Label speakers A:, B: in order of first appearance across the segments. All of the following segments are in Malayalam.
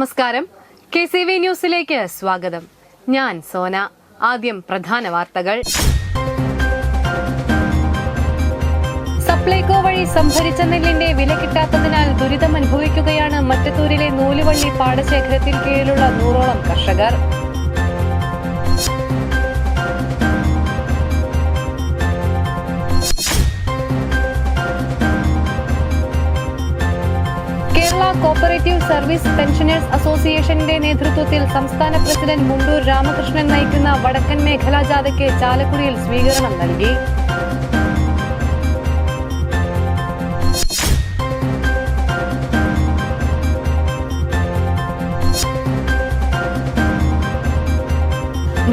A: നമസ്കാരം. KCV ന്യൂസിലേക്ക് സ്വാഗതം. ഞാൻ സോന. ആദ്യം പ്രധാന വാർത്തകൾ. സപ്ലൈകോ വഴി സംഭരിച്ച നെല്ലിന്റെ വില കിട്ടാത്തതിനാൽ ദുരിതമനുഭവിക്കുകയാണ് മറ്റത്തൂരിലെ നൂലുവള്ളി പാടശേഖരത്തിൽ കീഴിലുള്ള 100ഓളം കർഷകർ. കേരള കോപ്പറേറ്റീവ് സർവീസ് പെൻഷനേഴ്സ് അസോസിയേഷന്റെ നേതൃത്വത്തിൽ സംസ്ഥാന പ്രസിഡന്റ് മുണ്ടൂർ രാമകൃഷ്ണൻ നയിക്കുന്ന വടക്കൻ മേഖലാ ജാഥയ്ക്ക് ചാലക്കുടിയിൽ സ്വീകരണം നൽകി.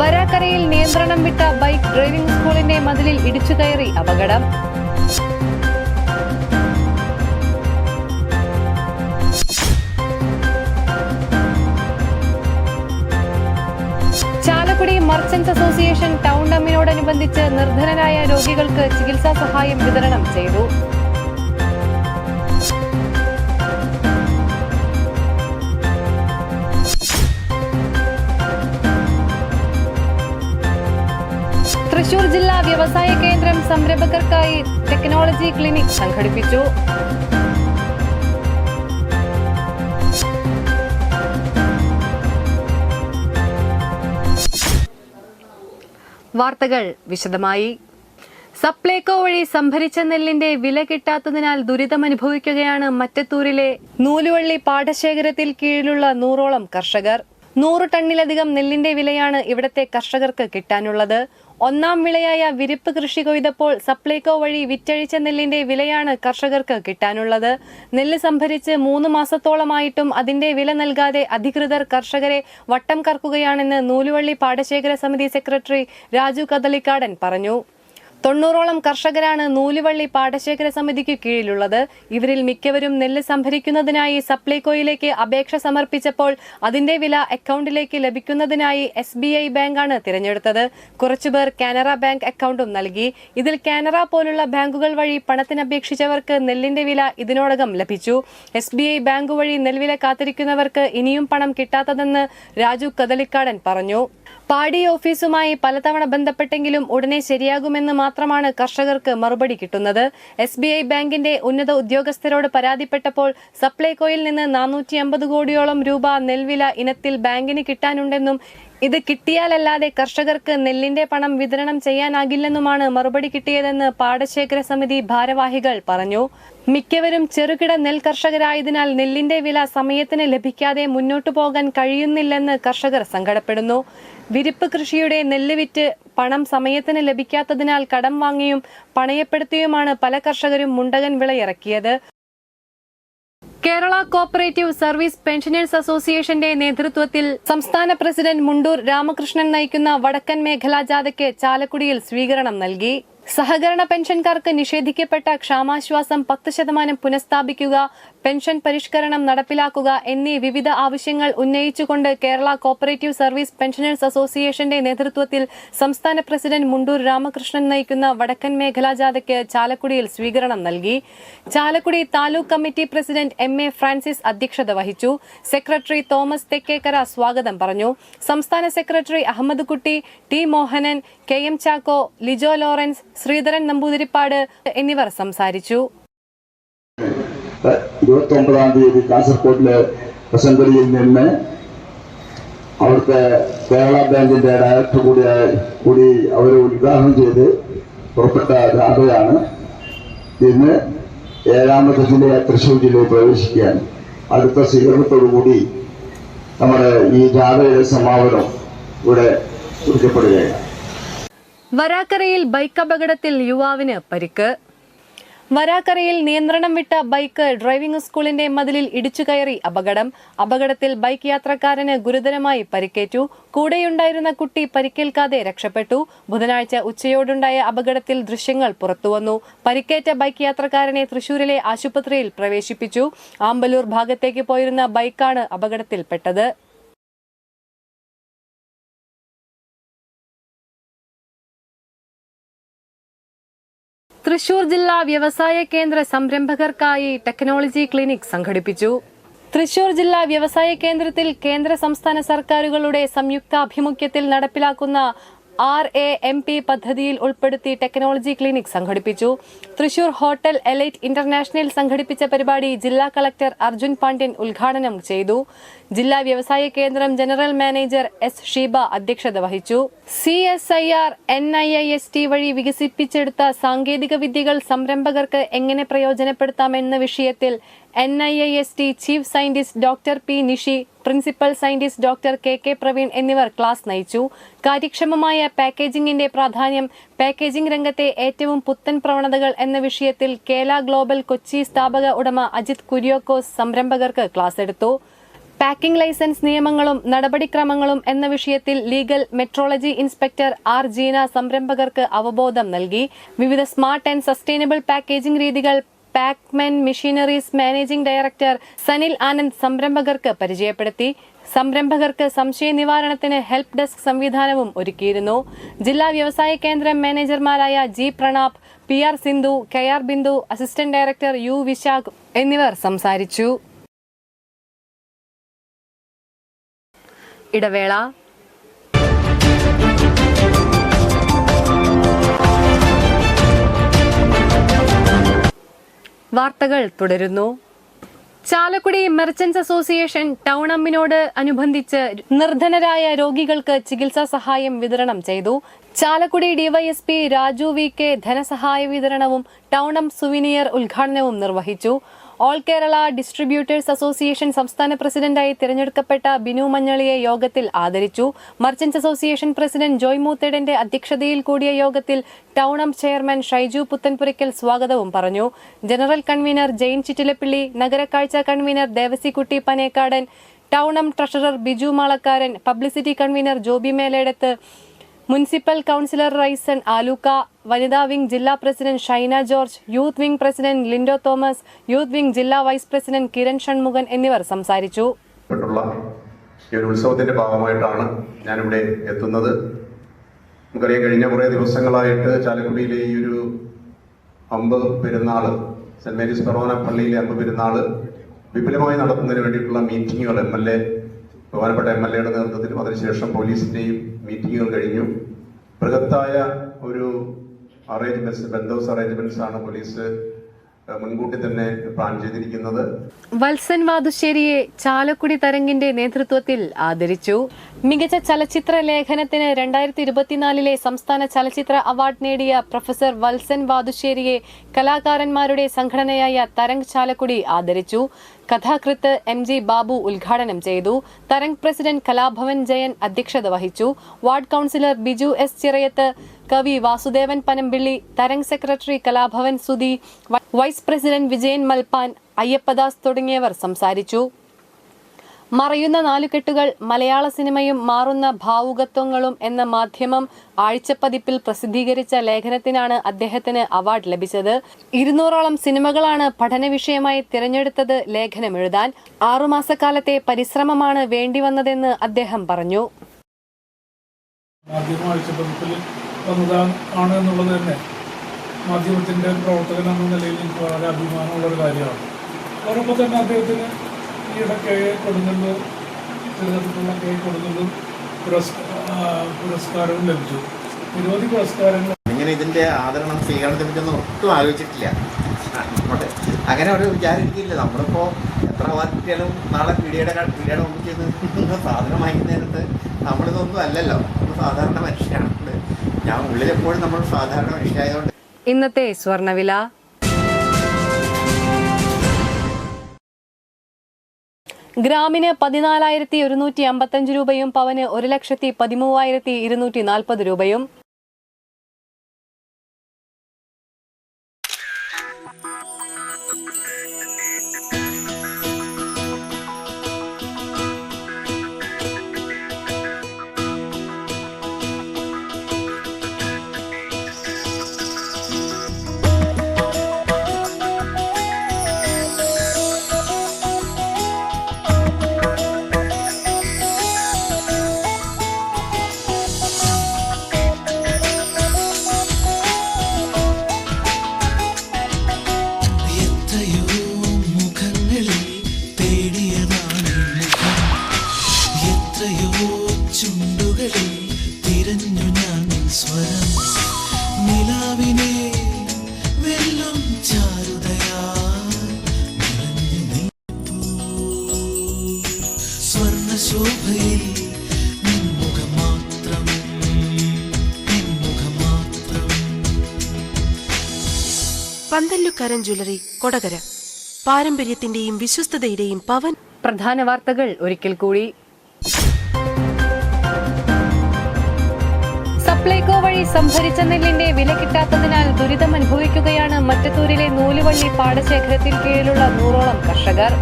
A: വരാക്കരയിൽ നിയന്ത്രണം വിട്ട ബൈക്ക് ഡ്രൈവിംഗ് സ്കൂളിന്റെ മതിലിൽ ഇടിച്ചുകയറി അപകടം. ചാലക്കുടി മർച്ചന്റ്സ് അസോസിയേഷൻ ടൗൺ ഡമ്മിനോടനുബന്ധിച്ച് നിർധനരായ രോഗികൾക്ക് ചികിത്സാ സഹായം വിതരണം ചെയ്തു. തൃശൂർ ജില്ലാ വ്യവസായ കേന്ദ്രം സംരംഭകർക്കായി ടെക്നോളജി ക്ലിനിക് സംഘടിപ്പിച്ചു. വാർത്തകൾ വിശദമായി. സപ്ലൈകോ വഴി സംഭരിച്ച നെല്ലിന്റെ വില കിട്ടാത്തതിനാൽ ദുരിതമനുഭവിക്കുകയാണ് മറ്റത്തൂരിലെ നൂലുവള്ളി പാടശേഖരത്തിൽ കീഴിലുള്ള 100ഓളം കർഷകർ. 100 ടണ്ണിലധികം നെല്ലിന്റെ വിലയാണ് ഇവിടത്തെ കർഷകർക്ക് കിട്ടാനുള്ളത്. ഒന്നാം വിളയായ വിരിപ്പ് കൃഷി കൊയ്തപ്പോൾ സപ്ലൈകോ വഴി വിറ്റഴിച്ച നെല്ലിന്റെ വിലയാണ് കർഷകർക്ക് കിട്ടാനുള്ളത്. നെല്ല് സംഭരിച്ച് 3 മാസത്തോളമായിട്ടും അതിന്റെ വില നൽകാതെ അധികൃതർ കർഷകരെ വട്ടം കറക്കുകയാണെന്ന് നൂലുവള്ളി പാടശേഖര സമിതി സെക്രട്ടറി രാജു കദളിക്കാടൻ പറഞ്ഞു. 90ഓളം കർഷകരാണ് നൂലുവള്ളി പാടശേഖര സമിതിക്ക് കീഴിലുള്ളത്. ഇവരിൽ മിക്കവരും നെല്ല് സംഭരിക്കുന്നതിനായി സപ്ലൈകോയിലേക്ക് അപേക്ഷ സമർപ്പിച്ചപ്പോൾ അതിന്റെ വില അക്കൗണ്ടിലേക്ക് ലഭിക്കുന്നതിനായി SBI ബാങ്കാണ് തിരഞ്ഞെടുത്തത്. കുറച്ചുപേർ കാനറ ബാങ്ക് അക്കൗണ്ടും നൽകി. ഇതിൽ കാനറ പോലുള്ള ബാങ്കുകൾ വഴി പണത്തിന് അപേക്ഷിച്ചവർക്ക് നെല്ലിന്റെ വില ഇതിനോടകം ലഭിച്ചു. SBI ബാങ്ക് വഴി നെൽവില കാത്തിരിക്കുന്നവർക്ക് ഇനിയും പണം കിട്ടാത്തതെന്ന് രാജു കദളിക്കാടൻ പറഞ്ഞു. പാടി ഓഫീസുമായി പലതവണ ബന്ധപ്പെട്ടെങ്കിലും ഉടനെ ശരിയാകുമെന്ന് മാത്രമാണ് കർഷകർക്ക് മറുപടി കിട്ടുന്നത്. SBI ബാങ്കിന്റെ ഉന്നത ഉദ്യോഗസ്ഥരോട് പരാതിപ്പെട്ടപ്പോൾ സപ്ലൈകോയിൽ നിന്ന് 450 കോടിയോളം രൂപ നെൽവില ഇനത്തിൽ ബാങ്കിന് കിട്ടാനുണ്ടെന്നും ഇത് കിട്ടിയാലല്ലാതെ കർഷകർക്ക് നെല്ലിന്റെ പണം വിതരണം ചെയ്യാനാകില്ലെന്നുമാണ് മറുപടി കിട്ടിയതെന്ന് പാടശേഖര സമിതി ഭാരവാഹികൾ പറഞ്ഞു. മിക്കവരും ചെറുകിട നെൽ കർഷകരായതിനാൽ നെല്ലിന്റെ വില സമയത്തിന് ലഭിക്കാതെ മുന്നോട്ടു പോകാൻ കഴിയുന്നില്ലെന്ന് കർഷകർ സങ്കടപ്പെടുന്നു. വിരിപ്പ് കൃഷിയുടെ നെല്ല് വിറ്റ് പണം സമയത്തിന് ലഭിക്കാത്തതിനാൽ കടം വാങ്ങിയും പണയപ്പെടുത്തിയുമാണ് പല കർഷകരും മുണ്ടകൻ വിളയിറക്കിയത്. കേരള കോപ്പറേറ്റീവ് സർവീസ് പെൻഷനേഴ്സ് അസോസിയേഷന്റെ നേതൃത്വത്തിൽ സംസ്ഥാന പ്രസിഡന്റ് മുണ്ടൂർ രാമകൃഷ്ണൻ നയിക്കുന്ന വടക്കൻ മേഖലാ ജാഥയ്ക്ക് ചാലക്കുടിയിൽ സ്വീകരണം നൽകി. സഹകരണ പെൻഷൻകാർക്ക് നിഷേധിക്കപ്പെട്ട ക്ഷാമാശ്വാസം 10% പുനഃസ്ഥാപിക്കുക, പെൻഷൻ പരിഷ്കരണം നടപ്പിലാക്കുക എന്നീ വിവിധ ആവശ്യങ്ങൾ ഉന്നയിച്ചുകൊണ്ട് കേരള കോപ്പറേറ്റീവ് സർവീസ് പെൻഷനേഴ്സ് അസോസിയേഷന്റെ നേതൃത്വത്തിൽ സംസ്ഥാന പ്രസിഡന്റ് മുണ്ടൂർ രാമകൃഷ്ണൻ നയിക്കുന്ന വടക്കൻ മേഖലാ ജാഥയ്ക്ക് ചാലക്കുടിയിൽ സ്വീകരണം നൽകി. Chalakudy taluk committee president MA Francis അധ്യക്ഷത വഹിച്ചു. സെക്രട്ടറി തോമസ് തെക്കേക്കര സ്വാഗതം പറഞ്ഞു. സംസ്ഥാന secretary Ahammed Kutty, T Mohanan, KM Chacko, Lijo Lawrence, Sreedharan Namboothiripad എന്നിവർ സംസാരിച്ചു.
B: 29-ാം തീയതി കാസർകോട്ടിലെ പ്രസംഗടിയിൽ നിന്ന് അവിടുത്തെ കേരള ബാങ്കിന്റെ ഡയറക്ടർ കൂടി അവർ ഉദ്ഘാടനം ചെയ്ത് പുറപ്പെട്ട ജാഥയാണ് ഇന്ന് 7ാമത്തെ ജില്ലയെ തൃശ്ശൂർ ജില്ലയിൽ പ്രവേശിക്കാൻ അടുത്ത സ്വീകരണത്തോടുകൂടി നമ്മുടെ ഈ ജാഥയുടെ സമാപനം ഇവിടെ കുറിക്കപ്പെടുകയാണ്.
A: വരാക്കരയിൽ ബൈക്ക് അപകടത്തിൽ യുവാവിന് പരിക്ക്. വരാക്കരയിൽ നിയന്ത്രണം വിട്ട ബൈക്ക് ഡ്രൈവിംഗ് സ്കൂളിന്റെ മതിലിൽ ഇടിച്ചുകയറി അപകടം. അപകടത്തിൽ ബൈക്ക് യാത്രക്കാരന് ഗുരുതരമായി പരിക്കേറ്റു. കൂടെയുണ്ടായിരുന്ന കുട്ടി പരിക്കേൽക്കാതെ രക്ഷപ്പെട്ടു. ബുധനാഴ്ച ഉച്ചയോടുണ്ടായ അപകടത്തിൽ ദൃശ്യങ്ങൾ പുറത്തുവന്നു. പരിക്കേറ്റ ബൈക്ക് യാത്രക്കാരനെ തൃശൂരിലെ ആശുപത്രിയിൽ പ്രവേശിപ്പിച്ചു. ആമ്പലൂർ ഭാഗത്തേക്ക് പോയിരുന്ന ബൈക്കാണ് അപകടത്തിൽപ്പെട്ടത്. തൃശൂർ ജില്ലാ വ്യവസായ കേന്ദ്ര സംരംഭകർക്കായി ടെക്നോളജി ക്ലിനിക് സംഘടിപ്പിച്ചു. തൃശൂർ ജില്ലാ വ്യവസായ കേന്ദ്രത്തിൽ കേന്ദ്ര സംസ്ഥാന സർക്കാരുകളുടെ സംയുക്താഭിമുഖ്യത്തിൽ നടപ്പിലാക്കുന്ന RAMP പദ്ധതിയിൽ ഉൾപ്പെടുത്തി ടെക്നോളജി ക്ലിനിക് സംഘടിപ്പിച്ചു. തൃശൂർ ഹോട്ടൽ എലൈറ്റ് ഇന്റർനാഷണൽ സംഘടിപ്പിച്ച പരിപാടി ജില്ലാ കളക്ടർ അർജുൻ പാണ്ഡ്യൻ ഉദ്ഘാടനം ചെയ്തു. ജില്ലാ വ്യവസായ കേന്ദ്രം ജനറൽ മാനേജർ S. ഷീബ അധ്യക്ഷത വഹിച്ചു. CSIR NIIST വഴി വികസിപ്പിച്ചെടുത്ത സാങ്കേതിക വിദ്യകൾ സംരംഭകർക്ക് എങ്ങനെ പ്രയോജനപ്പെടുത്താമെന്ന വിഷയത്തിൽ NIIST chief scientist doctor P. Nishi, principal scientist doctor KK Praveen എന്നിവർ ക്ലാസ് നയിച്ചു. കാര്യക്ഷമമായ പാക്കേജിംഗിന്റെ പ്രാധാന്യം, പാക്കേജിംഗ് രംഗത്തെ ഏറ്റവും പുത്തൻ പ്രവണതകൾ എന്ന വിഷയത്തിൽ കേല ഗ്ലോബൽ കൊച്ചി സ്ഥാപക ഉടമ അജിത് കുര്യോക്കോസ് സംരംഭകർക്ക് ക്ലാസ് എടുത്തു. പാക്കിംഗ് ലൈസൻസ് നിയമങ്ങളും നടപടിക്രമങ്ങളും എന്ന വിഷയത്തിൽ legal metrology inspector R. Jeena സംരംഭകർക്ക് അവബോധം നൽകി. വിവിധ സ്മാർട്ട് ആൻഡ് സസ്റ്റൈനബിൾ പാക്കേജിംഗ് രീതികൾ Packmen machineries managing director Sanil Anand സംരംഭകർക്ക് പരിചയപ്പെടുത്തി. സംരംഭകർക്ക് സംശയ നിവാരണത്തിന് ഹെൽപ്പ് ഡെസ്ക് സംവിധാനവും ഒരുക്കിയിരുന്നു. ജില്ലാ വ്യവസായ കേന്ദ്രം മാനേജർമാരായ G. Pranab, PR Sindhu, KR Bindu, assistant director U. Vishakh എന്നിവർ സംസാരിച്ചു. ഇടവേള. വാർത്തകൾ തുടരുന്നു. ചാലക്കുടി മെർച്ചന്റ്സ് അസോസിയേഷൻ ടൗണമ്മിനോട് അനുബന്ധിച്ച് നിർധനരായ രോഗികൾക്ക് ചികിത്സാ സഹായം വിതരണം ചെയ്തു. ചാലക്കുടി DYSP രാജു VK ധനസഹായ വിതരണവും ടൗണം സുവിനിയർ ഉദ്ഘാടനവും നിർവഹിച്ചു. ഓൾ കേരള ഡിസ്ട്രിബ്യൂട്ടേഴ്സ് അസോസിയേഷൻ സംസ്ഥാന പ്രസിഡന്റായി തിരഞ്ഞെടുക്കപ്പെട്ട ബിനു മഞ്ഞളിയെ യോഗത്തിൽ ആദരിച്ചു. മർച്ചന്റ്സ് അസോസിയേഷൻ പ്രസിഡന്റ് ജോയ് മൂത്തേടന്റെ അധ്യക്ഷതയിൽ കൂടിയ യോഗത്തിൽ ടൗണം ചെയർമാൻ ഷൈജു പുത്തൻപുരയ്ക്കൽ സ്വാഗതവും പറഞ്ഞു. ജനറൽ കൺവീനർ ജെയിൻ ചിറ്റിലപ്പിള്ളി, നഗരക്കാഴ്ച കൺവീനർ ദേവസിക്കുട്ടി പനേക്കാടൻ, ടൗണം treasurer Biju Malakkaran, publicity convener Joby Meledath, municipal councillor Raison Aluka, വനിതാ വിംഗ് ജില്ലാ president Shaina George, youth wing president Lindo Thomas, youth wing ജില്ലാ വൈസ് പ്രസിഡന്റ് കിരൺ ഷൺമുഖൻ എന്നിവർ സംസാരിച്ചു.
C: ഈ ഒരു ഉത്സവത്തിന്റെ ഭാഗമായിട്ടാണ് ഞാനിവിടെ എത്തുന്നത്. നമുക്കറിയാം, കഴിഞ്ഞ കുറേ ദിവസങ്ങളായിട്ട് ചാലക്കുടിയിലെ ഈ ഒരു അമ്പ് പെരുന്നാള്, സെന്റ് മേരീസ് ഫെറോന പള്ളിയിലെ അമ്പ് പെരുന്നാള് വിപുലമായി നടത്തുന്നതിന് വേണ്ടിയിട്ടുള്ള മീറ്റിങ്ങുകൾ ബഹുമാനപ്പെട്ട MLA യുടെ നേതൃത്വത്തിലും അതിനുശേഷം പോലീസിന്റെയും മീറ്റിങ്ങുകൾ കഴിഞ്ഞു. ബൃഹത്തായ ഒരു ബന്ധോസ് അറേഞ്ച്മെന്റ്സ് ആണ് പോലീസ് മുൻകൂട്ടി തന്നെ പ്ലാൻ ചെയ്തിരിക്കുന്നത്.
A: വത്സൻ വാതുശ്ശേരിയെ ചാലക്കുടി തരംഗിന്റെ നേതൃത്വത്തിൽ ആദരിച്ചു. മികച്ച ചലച്ചിത്ര ലേഖനത്തിന് 2024 സംസ്ഥാന ചലച്ചിത്ര അവാർഡ് നേടിയ പ്രൊഫസർ വത്സൻ വാതുശ്ശേരിയെ കലാകാരന്മാരുടെ സംഘടനയായ തരംഗ് ചാലക്കുടി ആദരിച്ചു. കഥാകൃത്ത് MG ബാബു ഉദ്ഘാടനം ചെയ്തു. തരംഗ് പ്രസിഡന്റ് കലാഭവൻ ജയൻ അധ്യക്ഷത വഹിച്ചു. Ward councillor Biju S. Chirayath, കവി Vasudevan Panampilly, Tharang secretary Kalabhavan Sudhi, vice president Vijayan Malpan, Ayyappadas തുടങ്ങിയവർ സംസാരിച്ചു. മറയുന്ന നാലുകെട്ടുകൾ, മലയാള സിനിമയും മാറുന്ന ഭാവുകത്വങ്ങളും എന്ന മാധ്യമം ആഴ്ചപ്പതിപ്പിൽ പ്രസിദ്ധീകരിച്ച ലേഖനത്തിനാണ് അദ്ദേഹത്തിന് അവാർഡ് ലഭിച്ചത്. 200ഓളം സിനിമകളാണ് പഠന വിഷയമായി തിരഞ്ഞെടുത്തത് ലേഖനമെഴുതാൻ. 6 മാസക്കാലത്തെ പരിശ്രമമാണ് വേണ്ടിവന്നതെന്ന് അദ്ദേഹം പറഞ്ഞു.
D: ആണ് എന്നുള്ളത് തന്നെ മാധ്യമത്തിൻ്റെ പ്രവർത്തകൻ എന്ന നിലയിൽ എനിക്ക് വളരെ അഭിമാനമുള്ളൊരു കാര്യമാണ്. അതോടൊപ്പം തന്നെ അദ്ദേഹത്തിന് ഈയിടെ കൊടുങ്ങല്ലൂർ തിരഞ്ഞെടുത്തിട്ടുള്ള കൊടുങ്ങല്ലൂർ പുരസ്കാരവും ലഭിച്ചു. നിരവധി പുരസ്കാരങ്ങൾ.
E: ഇങ്ങനെ ഇതിൻ്റെ ആദരണം സ്വീകരണത്തെ പറ്റിയൊന്നും ഒട്ടും ആലോചിച്ചിട്ടില്ല. അങ്ങനെ ഒരു വിചാരിക്കില്ല. നമ്മളിപ്പോൾ എത്ര അവാർഡ് കിട്ടിയാലും നാളെ പീഡിയയുടെ മുമ്പിൽ ചെയ്ത് സാധനം വാങ്ങിക്കുന്നതിനകത്ത് നമ്മളിതൊന്നും അല്ലല്ലോ, നമ്മൾ സാധാരണ മനുഷ്യരാണ്. ഞാൻ ഉള്ളിലെപ്പോഴും നമ്മൾ സാധാരണ മനുഷ്യരായതുകൊണ്ട്.
A: ഇന്നത്തെ സ്വർണ്ണവില. ഗ്രാമിന് 14,155 രൂപയും പവന് 1,13,240 രൂപയും.
F: കിനാവിനെ വെല്ലും ചാരുതയായി നിറഞ്ഞു നിൽപ്പൂ. സ്വർണ്ണശോഭയിൽ നിൻമുഖം മാത്രം, നിൻമുഖം മാത്രം.
G: പന്തല്ലുക്കാരൻ ജ്വല്ലറി കൊടകര പാരമ്പര്യത്തിന്റെയും വിശ്വസ്തതയുടെയും പവൻ.
A: പ്രധാന വാർത്തകൾ ഒരിക്കൽ കൂടി. സപ്ലൈകോ വഴി സംഭരിച്ച നെല്ലിന്റെ വില കിട്ടാത്തതിനാൽ ദുരിതം അനുഭവിക്കുകയാണ് മറ്റത്തൂരിലെ നൂലുവള്ളി പാടശേഖരത്തിൽ കീഴിലുള്ള 100ഓളം കർഷകർ.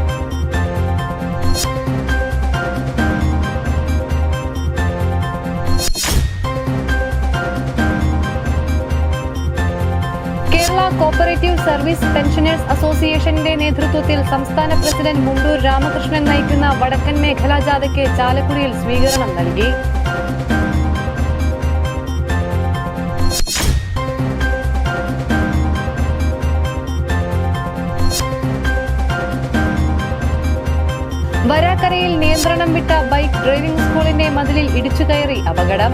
A: കേരള കോപ്പറേറ്റീവ് സർവീസ് പെൻഷനേഴ്സ് അസോസിയേഷന്റെ നേതൃത്വത്തിൽ സംസ്ഥാന പ്രസിഡന്റ് മുണ്ടൂർ രാമകൃഷ്ണൻ നയിക്കുന്ന വടക്കൻ മേഖലാ ജാഥയ്ക്ക് ചാലക്കുടിയിൽ സ്വീകരണം നൽകി. വരാക്കരയിൽ നിയന്ത്രണം വിട്ട ബൈക്ക് ഡ്രൈവിംഗ് സ്കൂളിന്റെ മതിലിൽ ഇടിച്ചുകയറി അപകടം.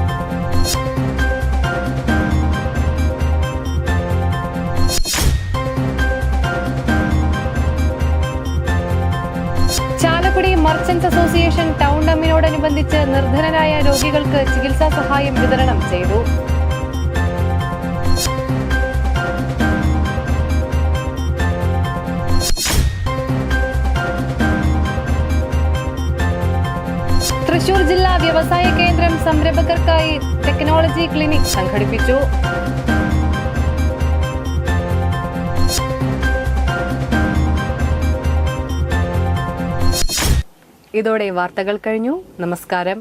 A: ചാലക്കുടി മർച്ചന്റ്സ് അസോസിയേഷൻ ടൗൺ ഡമ്മിനോടനുബന്ധിച്ച് നിർധനരായ രോഗികൾക്ക് ചികിത്സാ സഹായം വിതരണം ചെയ്തു. തൃശൂർ ജില്ലാ വ്യവസായ കേന്ദ്രം സംരംഭകർക്കായി ടെക്നോളജി ക്ലിനിക് സംഘടിപ്പിച്ചു. ഇതോടെ വാർത്തകൾ കഴിഞ്ഞു. നമസ്കാരം.